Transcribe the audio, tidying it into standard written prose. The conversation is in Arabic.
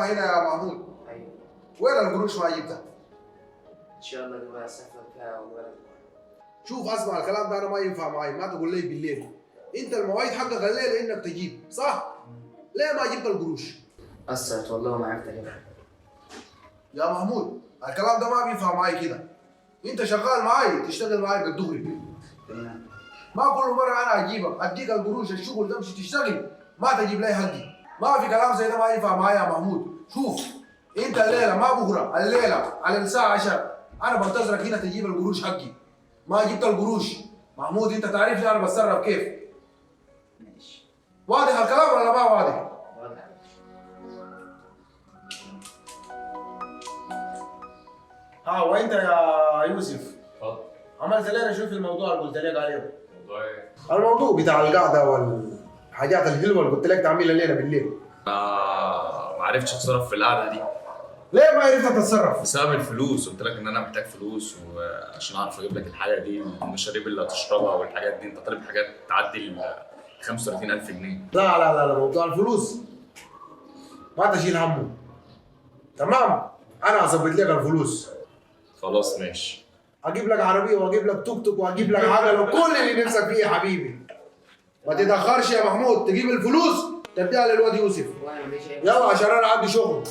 هنا يا محمود. ايوه. وين القروش ما جبتها؟ ان شاء الله نبغى اسافر فيها والولد. شوف اسمع الكلام ده انا ما ينفع معي، ما تقول لي بالليل. انت المواعيد حقك الليله انك تجيب، صح؟ ليه ما جبت القروش؟ قصرت والله ما عرفت اجيبها. يا محمود الكلام ده ما بينفع معي كده. انت شغال معي تشتغل معي بالدغري. تمام. ما كل مره انا اجيبك اديك القروش الشغل تمشي تشتغل ما تجيب لي حقي. ما في كلام زي ده ما ينفع معي يا محمود. شوف انت الليله ما بكره، الليله على الساعه 10 انا بنتظرك هنا تجيب القروش حقي. ما جبت القروش محمود انت تعرفني انا بتصرف كيف. ماشي. واضح الكلام ولا ما واضح؟ واضح. ها وانت يا يوسف اتفضل. عملت لنا شو في الموضوع اللي قلت لك عليه؟ والله ايه؟ الموضوع بتاع القعده والحاجات الحلوه اللي قلت لك تعملها الليله بالليل. ما عرفتش اتصرف في القعده دي ليه ما عرفت تتصرف؟ بسبب الفلوس. قلت لك ان انا محتاج فلوس وعشان اعرف اجيب لك الحاجه دي، المشاريب اللي هتشربها والحاجات دي. انت طالب حاجات تعدي ال 35,000 جنيه. لا موضوع الفلوس ما تشيل همه. تمام؟ انا هظبط لك الفلوس. خلاص ماشي. اجيب لك عربيه واجيب لك توك توك واجيب لك عجله وكل اللي نفسك فيه يا حبيبي. ما تتاخرش يا محمود، تجيب الفلوس تديها للواد يوسف. وانا مفيش اي يلا عشان انا عندي شغل.